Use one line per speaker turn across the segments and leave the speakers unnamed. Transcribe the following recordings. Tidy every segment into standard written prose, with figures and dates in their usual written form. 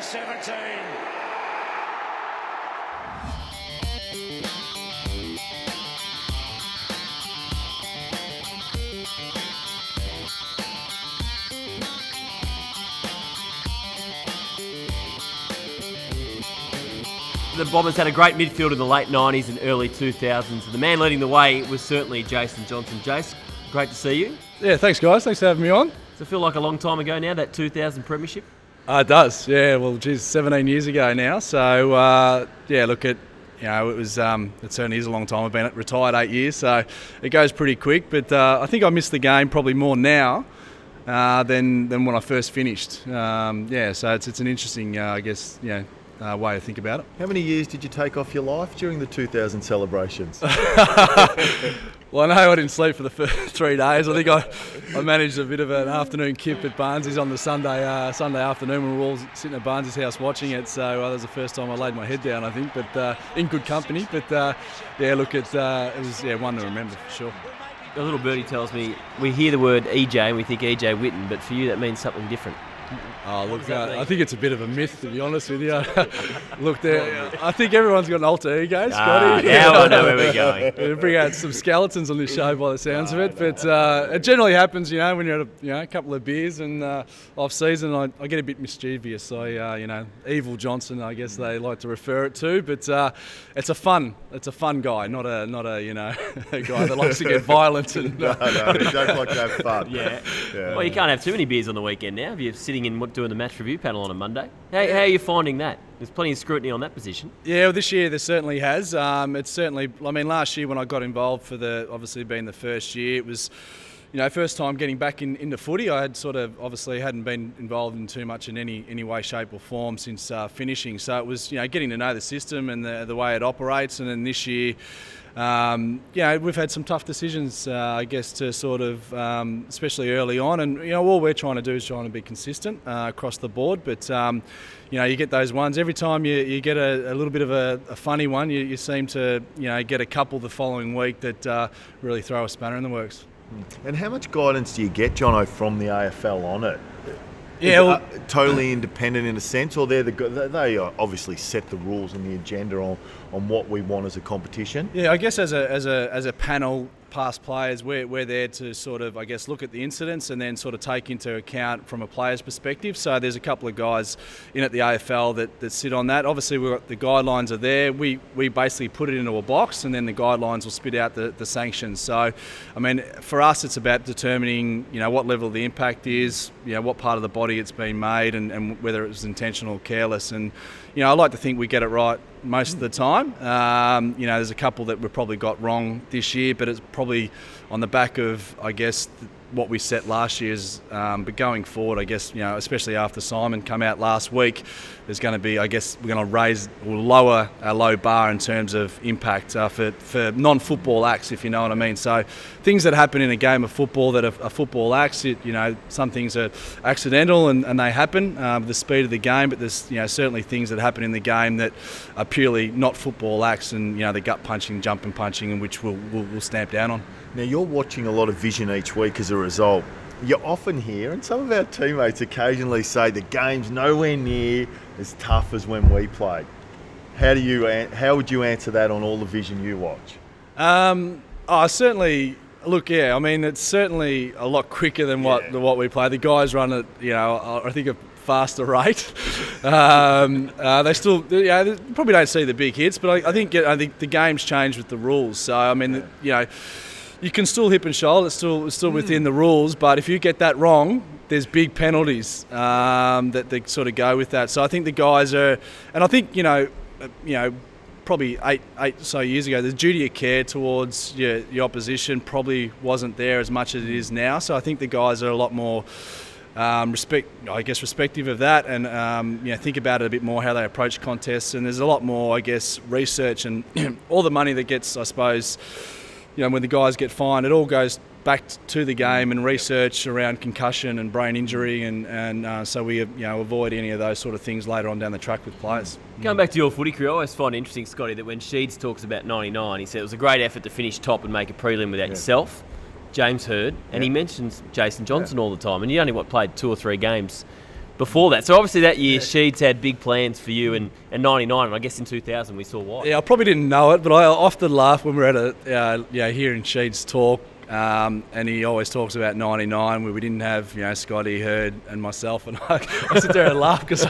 17.
The Bombers had a great midfield in the late 90s and early 2000s. The man leading the way was certainly Jason Johnson. Jace, great to see you.
Yeah, thanks guys. Thanks for having me on.
Does it feel like a long time ago now, that 2000 premiership?
It does. Yeah. Well, geez, 17 years ago now. So yeah, look at. It was. It certainly is a long time. I've been retired 8 years, so it goes pretty quick. But I think I miss the game probably more now than when I first finished. Yeah. So it's an interesting, I guess, way to think about it.
How many years did you take off your life during the 2000 celebrations?
Well, I know I didn't sleep for the first 3 days. I think I managed a bit of an afternoon kip at Barnsley's on the Sunday afternoon when we were all sitting at Barnsley's house watching it. So that was the first time I laid my head down, I think, but in good company. But yeah, look, it was one to remember for sure.
A little birdie tells me we hear the word EJ and we think EJ Whitten, but for you that means something different.
Oh, look, I think it's a bit of a myth, to be honest with you. Look, I think everyone's got an alter ego, Scotty.
Now I know where we're going.
We'll bring out some skeletons on this show by the sounds of it, but it generally happens, when you're at a couple of beers and off season. I get a bit mischievous. Evil Johnson, I guess they like to refer it to, but it's a fun guy, not a a guy that likes to get violent. And,
no, he don't like to have fun.
Yeah. Well, you can't have too many beers on the weekend now if you're sitting in doing the match review panel on a Monday. How are you finding that? There's plenty of scrutiny on that position.
Yeah, well, this year there certainly has. It's certainly, last year when I got involved for obviously being the first year, it was, first time getting back into footy. I had obviously hadn't been involved in too much in any way, shape or form since finishing. So it was, getting to know the system and the way it operates. And then this year, we've had some tough decisions, I guess, to especially early on. And, all we're trying to do is trying to be consistent across the board. But, you get those ones. Every time you get a little bit of a funny one, you seem to, get a couple the following week that really throw a spanner in the works.
And how much guidance do you get, Jono, from the AFL on it?
Yeah,
totally independent in a sense, or they obviously set the rules and the agenda on what we want as a competition.
Yeah, I guess as a panel, past players, we're there to look at the incidents and then take into account from a player's perspective. So there's a couple of guys in at the AFL that sit on that. Obviously, the guidelines are there. We basically put it into a box and then the guidelines will spit out the sanctions. So, for us, it's about determining, what level the impact is, what part of the body it's been made and whether it was intentional or careless. And, I like to think we get it right most of the time. There's a couple that we've probably got wrong this year, but it's probably on the back of, I guess, what we set last year's. But going forward, I guess, especially after Simon come out last week, there's going to be, I guess, we're going to lower our low bar in terms of impact for non-football acts, if you know what I mean. So things that happen in a game of football that are football acts, some things are accidental and they happen with the speed of the game, but there's certainly things that happen in the game that are purely not football acts and the gut punching, jumping punching, and which we'll stamp down on.
Now you're watching a lot of vision each week as a result. You often hear, and some of our teammates occasionally say, the game's nowhere near as tough as when we played. How would you answer that on all the vision you watch?
Certainly. Look, yeah, it's certainly a lot quicker than what we play. The guys run at, I think a faster rate. They still, probably don't see the big hits, but I think the game's changed with the rules. So you can still hip and shoulder. It's still within the rules, but if you get that wrong, there's big penalties that they go with that. So I think the guys are, and I think probably eight so years ago, the duty of care towards your opposition probably wasn't there as much as it is now. So I think the guys are a lot more respective of that, and think about it a bit more how they approach contests. And there's a lot more, I guess, research and all the money that gets, I suppose, when the guys get fined, it all goes back to the game and research around concussion and brain injury, and so we avoid any of those sort of things later on down the track with players.
Going back to your footy career, I always find it interesting, Scotty, that when Sheeds talks about 99, he said it was a great effort to finish top and make a prelim without yourself, James Hird, and he mentions Jason Johnson all the time, and you only played 2 or 3 games before that. So obviously that year, Sheeds had big plans for you, and 99, and I guess in 2000 we saw why.
Yeah, I probably didn't know it, but I often laugh when we're at hearing Sheeds talk. And he always talks about 99, where we didn't have, Scotty, Hurd, and myself, and I sit there and laugh because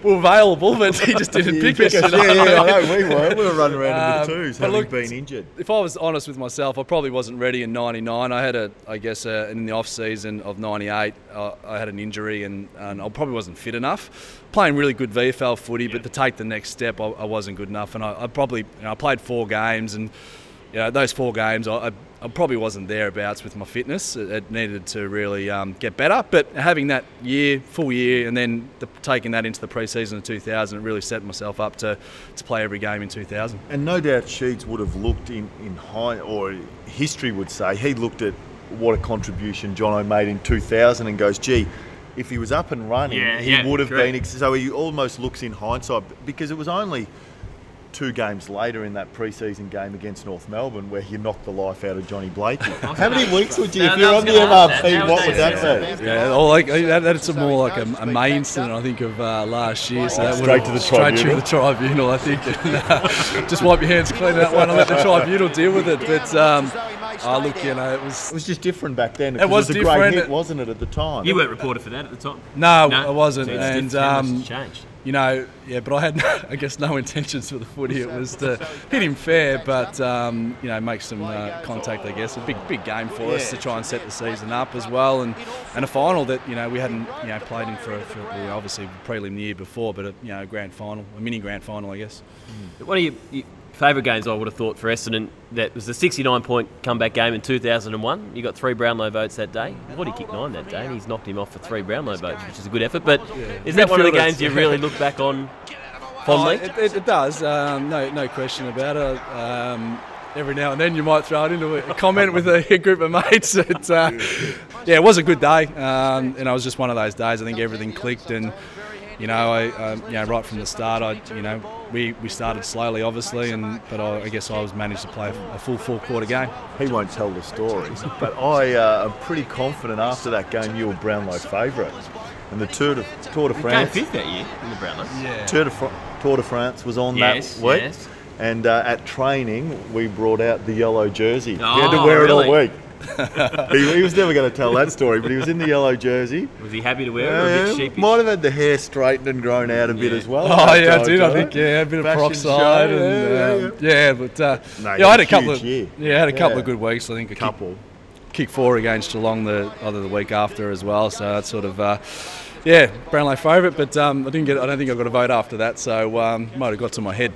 we're available, but he just didn't pick us.
Yeah, I know, we were running around in the twos, having been injured.
If I was honest with myself, I probably wasn't ready in 99. I had in the off season of 98, I had an injury, and I probably wasn't fit enough. Playing really good VFL footy, but to take the next step, I wasn't good enough, and I probably, I played 4 games, and those 4 games, I probably wasn't thereabouts with my fitness. It needed to really get better. But having that full year, and then taking that into the pre-season of 2000, it really set myself up to play every game in 2000.
And no doubt Sheeds would have looked in high, or history would say, he looked at what a contribution Jono made in 2000 and goes, gee, if he was up and running, he would have been. So he almost looks in hindsight, because it was only 2 games later in that pre-season game against North Melbourne where he knocked the life out of Johnny Blakey. How many weeks would you, if you're on the MRP, what would that be?
Yeah, that's more like a May incident, I think, of last year. So that
straight to the
tribunal, I think. Just wipe your hands clean of that one and let the tribunal deal with it. But look, it was
just different back then.
It was
a
different,
great hit, wasn't it, at the time?
You weren't reported for that at the time.
No, I wasn't.
And it's changed.
But I had, I guess, no intentions for the footy. It was to hit him fair, but make some contact. I guess a big game for us to try and set the season up as well, and a final that we hadn't played in for obviously prelim the year before, but a grand final, a mini grand final, I guess.
What are your favourite games? I would have thought for Essendon, that was the 69-point comeback game in 2001. You got 3 Brownlow votes that day. Footy kicked 9 that day, and he's knocked him off for 3 Brownlow votes, which is a good effort. But is that one of the games you really look back on fondly?
It does. No question about it. Every now and then you might throw it into a comment with a group of mates. It was a good day, and it was just one of those days. I think everything clicked, and right from the start, we started slowly, obviously, but I guess I managed to play a full 4-quarter game.
He won't tell the stories, but I am pretty confident after that game you were Brownlow favourite. And the Tour de France...
Came 5th that year in the Brownlow.
Yeah. Tour de France was on that week. Yes. And at training, we brought out the yellow jersey. He had to wear it all week. he was never going to tell that story, but he was in the yellow jersey.
Was he happy to wear it, or a bit sheepish?
Might have had the hair straightened and grown out a bit as well.
Oh yeah, I did. I think a bit of peroxide. I had a couple of good weeks. I think kick 4 against Geelong the week after as well. So that's sort of Brownlow favourite, but I don't think I got a vote after that. So might have got to my head.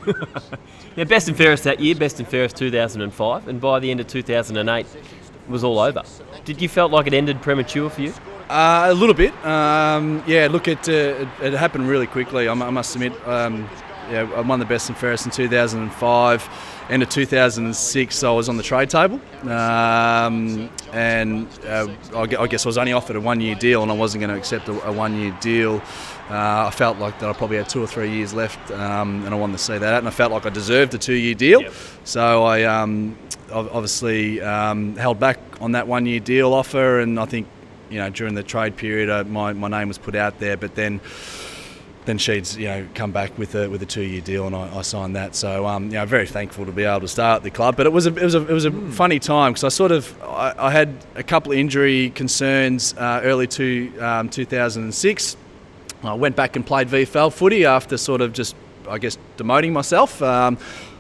Yeah, best and fairest that year, best and fairest 2005, and by the end of 2008. It was all over. Did you felt like it ended premature for you?
A little bit. Look, it happened really quickly. I must admit. I won the best and fairest in 2005. End of 2006, I was on the trade table, and I guess I was only offered a 1-year deal, and I wasn't going to accept a 1-year deal. I felt like that I probably had 2 or 3 years left, and I wanted to see that out, and I felt like I deserved a 2-year deal. Yep. So I obviously held back on that 1-year deal offer, and I think during the trade period my name was put out there, but then Sheeds come back with a 2-year deal, and I signed that. So very thankful to be able to start at the club. But it was a funny time, because I had a couple of injury concerns early to 2006. I went back and played VFL footy after sort of just, I guess, demoting myself.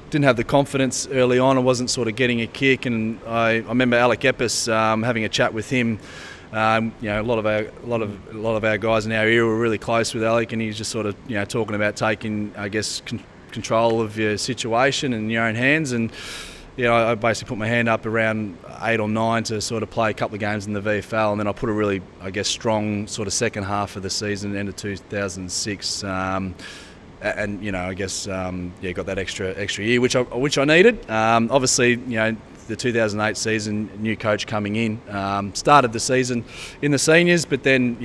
Didn't have the confidence early on. I wasn't sort of getting a kick, and I remember Alec Epis having a chat with him. A lot of our guys in our era were really close with Alec, and he's just sort of talking about taking, I guess, control of your situation in your own hands. And I basically put my hand up around 8 or 9 to sort of play a couple of games in the VFL, and then I put a really, I guess, strong sort of second half of the season, end of 2006. And I guess got that extra year which I needed. Obviously, the 2008 season, new coach coming in, started the season in the seniors, but then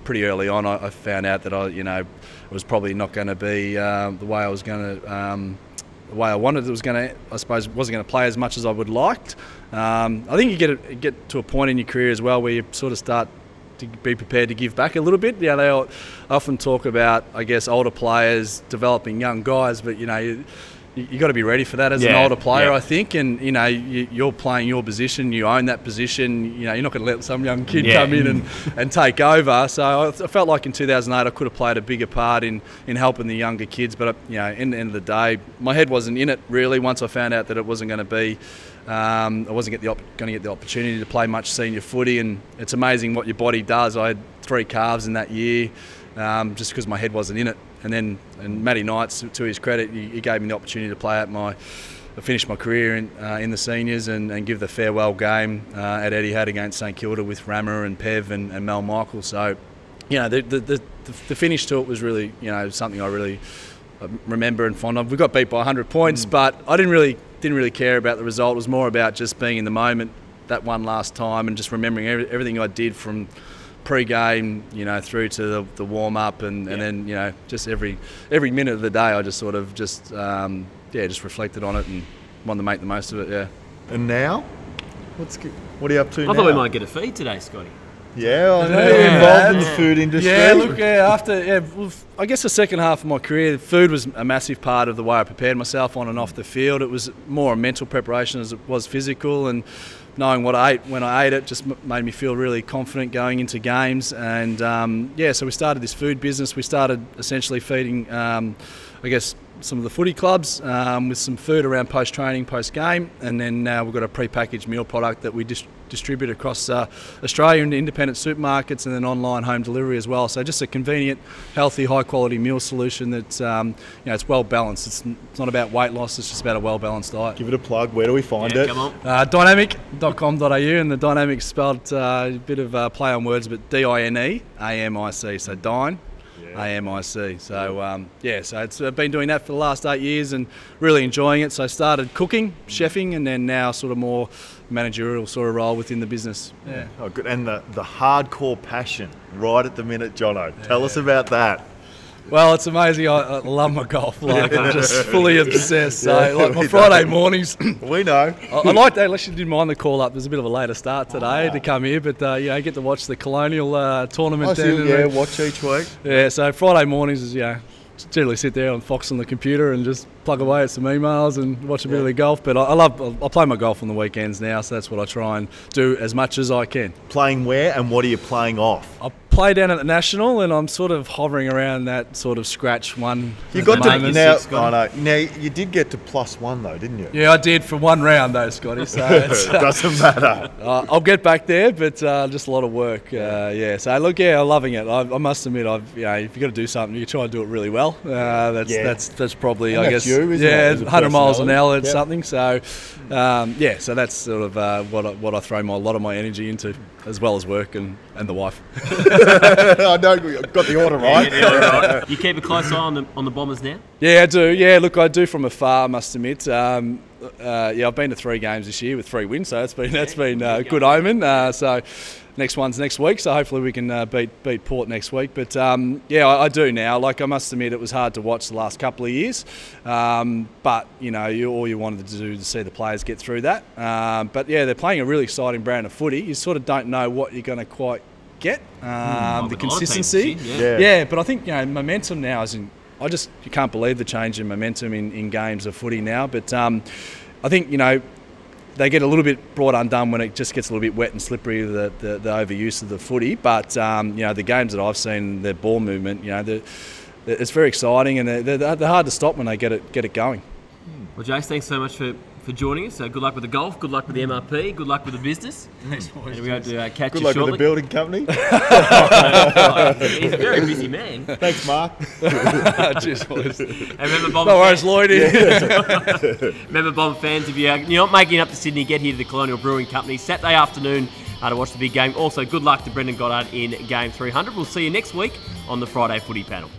pretty early on I found out that it was probably not going to be the way I was going to. The way I wanted it was going to, I suppose, wasn't going to play as much as I would liked. I think you get to a point in your career as well where you sort of start be prepared to give back a little bit. They often talk about, I guess, older players developing young guys, but you got to be ready for that as an older player, I think. And you're playing your position, you own that position. You're not going to let some young kid come in and take over. So I felt like in 2008 I could have played a bigger part in helping the younger kids. But in the end of the day, my head wasn't in it really. Once I found out that it wasn't going to be, I wasn't going to get the opportunity to play much senior footy. And it's amazing what your body does. I had 3 calves in that year, just because my head wasn't in it. And Matty Knights, to his credit, he gave me the opportunity to play I finished my career in the seniors and give the farewell game at Etihad against St Kilda with Rammer and Pev and Mel Michael. So, the finish to it was really, something I really remember and fond of. We got beat by 100 points, but I didn't really care about the result. It was more about just being in the moment that one last time and just remembering everything I did from pre-game, through to the warm-up and then, just every minute of the day I just sort of just reflected on it and wanted to make the most of it,
And now? What are you up to now?
I thought we might get a feed today, Scotty.
Yeah, I know. You're involved in the food industry.
Yeah, look, I guess the second half of my career, food was a massive part of the way I prepared myself on and off the field. It was more a mental preparation as it was physical, and knowing what I ate when I ate it just made me feel really confident going into games. And so we started this food business. We started essentially feeding, some of the footy clubs with some food around post-training, post-game, and then now we've got a pre-packaged meal product that we distribute across Australia into independent supermarkets and then online home delivery as well. So just a convenient, healthy, high-quality meal solution that's it's well balanced. It's not about weight loss. It's just about a well-balanced diet.
Give it a plug. Where do we find it?
Come on.
Dynamic.com.au, and the Dynamic spelled a bit of play on words, but D-I-N-E-A-M-I-C. So Dine. AMIC. So so it's been doing that for the last 8 years and really enjoying it. So I started cooking, chefing, and then now sort of more managerial sort of role within the business. Yeah.
Oh, good. And the hardcore passion right at the minute, Jono. Tell us about that.
Well, it's amazing. I love my golf. I'm just fully obsessed. So, my Friday mornings.
We know.
I like that. Unless you didn't mind the call up. There's a bit of a later start today to come here, but I get to watch the Colonial tournament.
Watch each week.
Yeah. So Friday mornings is generally sit there on Fox on the computer and just plug away at some emails and watch a bit of the golf. But I play my golf on the weekends now, so that's what I try and do as much as I can.
Playing where and what are you playing off?
I play down at the National, and I'm sort of hovering around that sort of scratch one.
You got to now. Now you did get to +1 though, didn't you?
Yeah, I did for one round though, Scotty. So it
doesn't matter.
I'll get back there, but just a lot of work. So look, I'm loving it. I must admit, if you got to do something, you try and do it really well. That's probably
and
I guess
you,
100 miles an hour at something. So so that's sort of what I throw a lot of my energy into, as well as work and the wife.
I know, got the order right.
You keep a close eye on the Bombers now?
Yeah, I do. Yeah, look, I do from afar, I must admit. I've been to 3 games this year with 3 wins, so that's been a good omen. So next one's next week, so hopefully we can beat Port next week. But I do now. Like, I must admit, it was hard to watch the last couple of years. But all you wanted to do to see the players get through that. But they're playing a really exciting brand of footy. You sort of don't know what you're going to quite get. The consistency. But I think momentum now is in. You can't believe the change in momentum in games of footy now. But I think they get a little bit brought undone when it just gets a little bit wet and slippery, the overuse of the footy. But the games that I've seen, their ball movement, it's very exciting, and they're hard to stop when they get it going.
Well, Jace, thanks so much for joining us. Good luck with the golf, good luck with the MRP, good luck with the business.
Thanks, boys.
We hope to catch
good
you
luck
shortly.
with the building company.
He's a very busy man.
Thanks, Mark.
Cheers, boys.
And remember, Bomb
no worries, Lloyd.
Remember, Bomb fans, if you're not making it up to Sydney, get here to the Colonial Brewing Company Saturday afternoon to watch the big game. Also, good luck to Brendan Goddard in Game 300. We'll see you next week on the Friday Footy Panel.